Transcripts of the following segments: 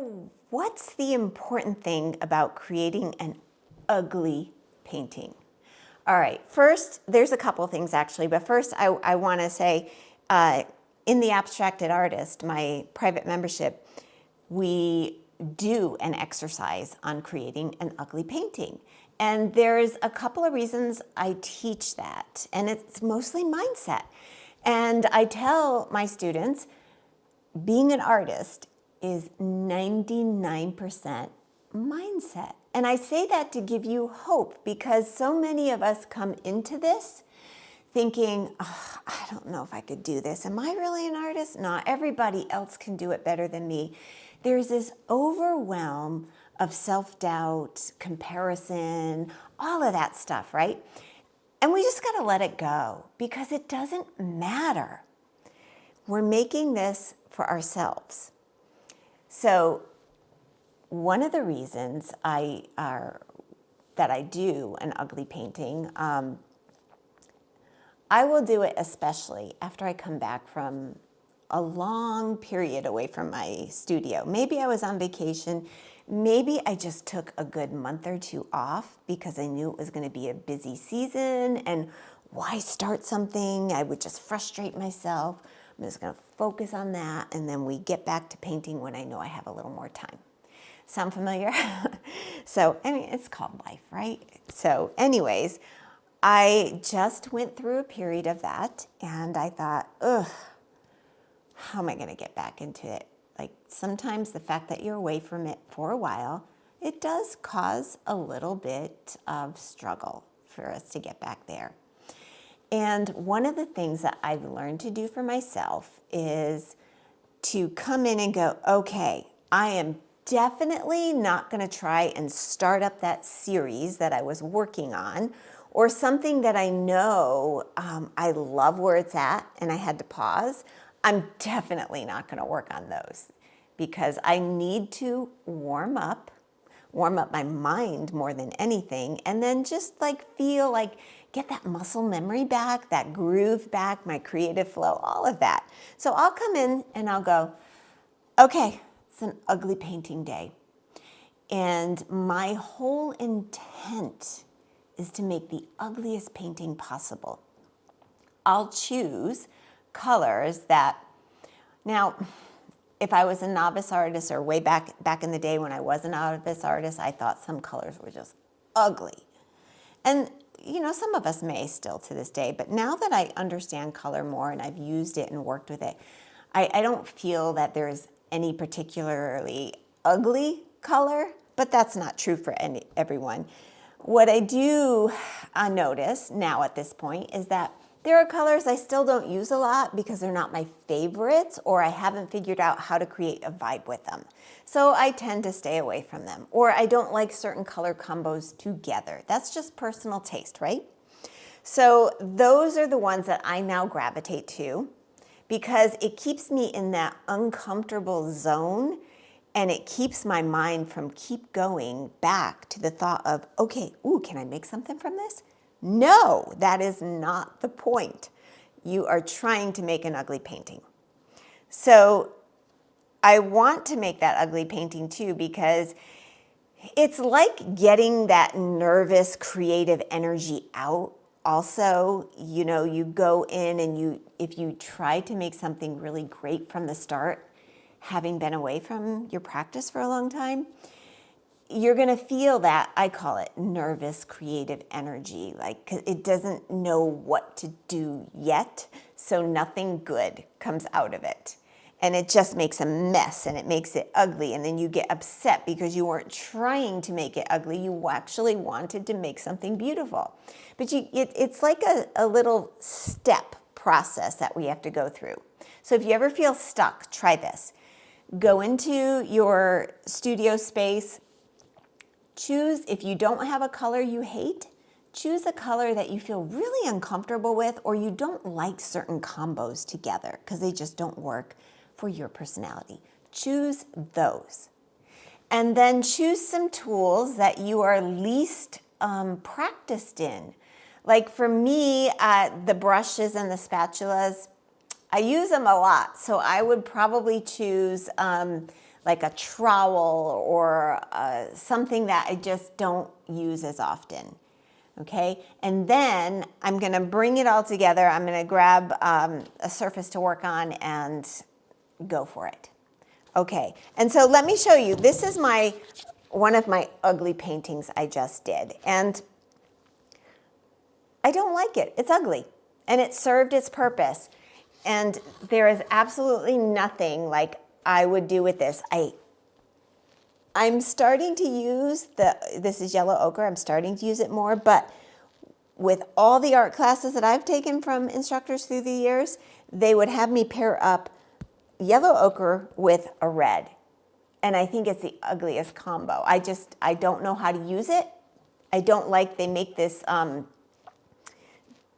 So what's the important thing about creating an ugly painting? All right, first, there's a couple things actually, but first I want to say in the Abstracted Artist, my private membership, we do an exercise on creating an ugly painting. And there's a couple of reasons I teach that, and it's mostly mindset. And I tell my students, being an artist is 99% mindset. And I say that to give you hope because so many of us come into this thinking, oh, I don't know if I could do this. Am I really an artist? No, everybody else can do it better than me. There's this overwhelm of self-doubt, comparison, all of that stuff, right? And we just got to let it go because it doesn't matter. We're making this for ourselves. So one of the reasons that I do an ugly painting, I will do it especially after I come back from a long period away from my studio. Maybe I was on vacation. Maybe I just took a good month or two off because I knew it was going to be a busy season, and why start something? I would just frustrate myself. I'm just going to focus on that, and then we get back to painting when I know I have a little more time. Sound familiar? So, I mean, it's called life, right? So anyways, I just went through a period of that, and I thought, ugh, how am I going to get back into it? Like, sometimes the fact that you're away from it for a while, it does cause a little bit of struggle for us to get back there. And one of the things that I've learned to do for myself is to come in and go, okay, I am definitely not going to try and start up that series that I was working on, or something that I know I love where it's at and I had to pause. I'm definitely not going to work on those because I need to warm up my mind more than anything, and then just like feel like get that muscle memory back, that groove back, my creative flow, all of that. So I'll come in and I'll go, okay, it's an ugly painting day. And my whole intent is to make the ugliest painting possible. I'll choose colors that, now, if I was a novice artist or way back in the day when I was a novice artist, I thought some colors were just ugly. And you know, some of us may still to this day, but now that I understand color more and I've used it and worked with it, I don't feel that there's any particularly ugly color, but that's not true for everyone. What I do notice now at this point is that there are colors I still don't use a lot because they're not my favorites, or I haven't figured out how to create a vibe with them. So I tend to stay away from them, or I don't like certain color combos together. That's just personal taste, right? So those are the ones that I now gravitate to because it keeps me in that uncomfortable zone, and it keeps my mind from keep going back to the thought of, okay, ooh, can I make something from this? No, that is not the point. You are trying to make an ugly painting. So I want to make that ugly painting too because it's like getting that nervous, creative energy out. Also, you know, you go in and if you try to make something really great from the start, having been away from your practice for a long time, you're going to feel that, I call it nervous creative energy, like 'cause it doesn't know what to do yet, so nothing good comes out of it. And it just makes a mess and it makes it ugly, and then you get upset because you weren't trying to make it ugly, you actually wanted to make something beautiful. But it's like a little step process that we have to go through. So if you ever feel stuck, try this. Go into your studio space. Choose, if you don't have a color you hate, choose a color that you feel really uncomfortable with, or you don't like certain combos together because they just don't work for your personality. Choose those. And then choose some tools that you are least practiced in. Like for me, the brushes and the spatulas, I use them a lot. So I would probably choose like a trowel or something that I just don't use as often. Okay, and then I'm gonna bring it all together. I'm gonna grab a surface to work on and go for it. Okay, and so let me show you. This is one of my ugly paintings I just did, and I don't like it. It's ugly, and it served its purpose. And there is absolutely nothing like I would do with this. I'm starting to use this is yellow ochre. I'm starting to use it more, but with all the art classes that I've taken from instructors through the years, they would have me pair up yellow ochre with a red. And I think it's the ugliest combo. I don't know how to use it. I don't like they make this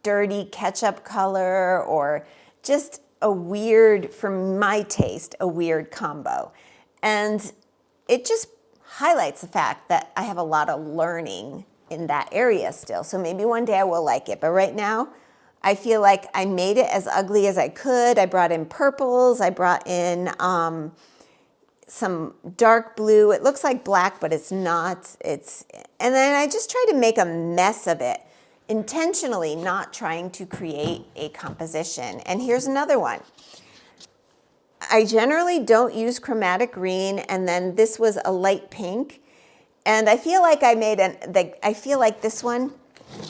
dirty ketchup color, or just a weird, for my taste, a weird combo. And it just highlights the fact that I have a lot of learning in that area still. So maybe one day I will like it. But right now, I feel like I made it as ugly as I could. I brought in purples. I brought in some dark blue. It looks like black, but it's not. And then I just try to make a mess of it, intentionally not trying to create a composition. And here's another one. I generally don't use chromatic green, and then this was a light pink. And I feel like I feel like this one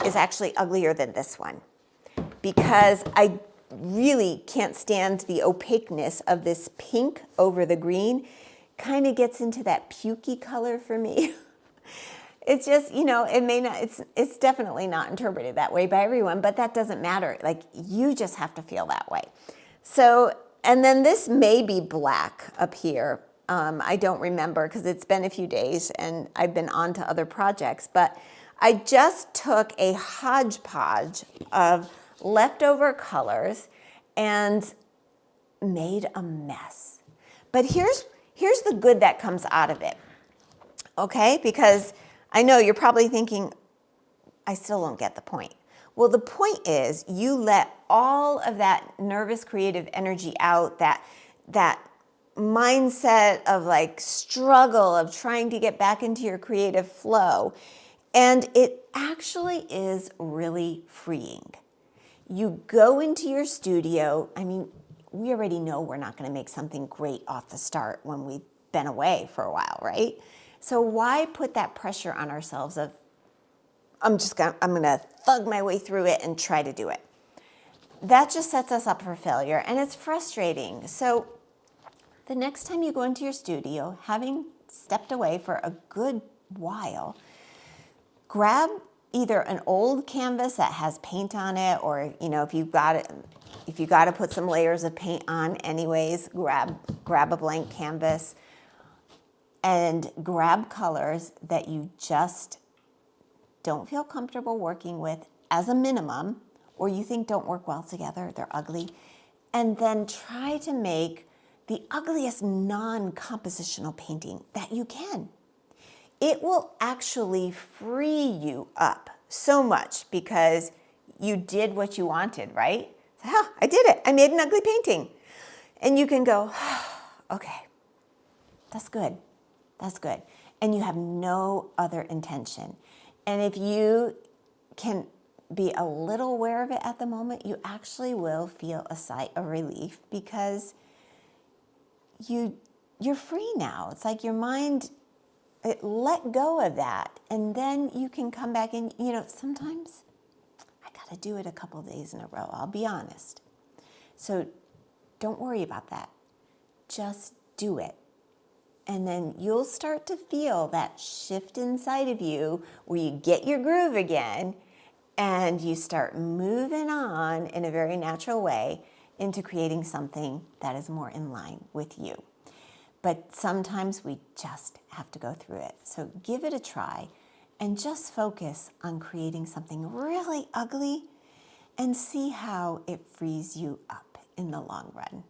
is actually uglier than this one, because I really can't stand the opaqueness of this pink over the green. Kind of gets into that pukey color for me. It's just, it may not, it's definitely not interpreted that way by everyone, but that doesn't matter. Like, you just have to feel that way. So, and then this may be black up here. I don't remember because it's been a few days and I've been on to other projects, but I just took a hodgepodge of leftover colors and made a mess. But here's the good that comes out of it, okay? Because I know you're probably thinking, I still don't get the point. Well, the point is you let all of that nervous creative energy out, that mindset of like struggle of trying to get back into your creative flow. And it actually is really freeing. You go into your studio. I mean, we already know we're not going to make something great off the start when we've been away for a while, right? So why put that pressure on ourselves of, I'm going to thug my way through it and try to do it. That just sets us up for failure, and it's frustrating. So the next time you go into your studio, having stepped away for a good while, grab either an old canvas that has paint on it, or if you got to put some layers of paint on anyways, grab a blank canvas and grab colors that you just don't feel comfortable working with as a minimum, or you think don't work well together, they're ugly, and then try to make the ugliest non-compositional painting that you can. It will actually free you up so much because you did what you wanted, right? I did it. I made an ugly painting. And you can go, okay, that's good. That's good. And you have no other intention. And if you can be a little aware of it at the moment, you actually will feel a sigh of relief because you're free now. It's like your mind, it let go of that. And then you can come back and, sometimes I got to do it a couple days in a row. I'll be honest. So don't worry about that. Just do it. And then you'll start to feel that shift inside of you where you get your groove again and you start moving on in a very natural way into creating something that is more in line with you. But sometimes we just have to go through it. So give it a try and just focus on creating something really ugly and see how it frees you up in the long run.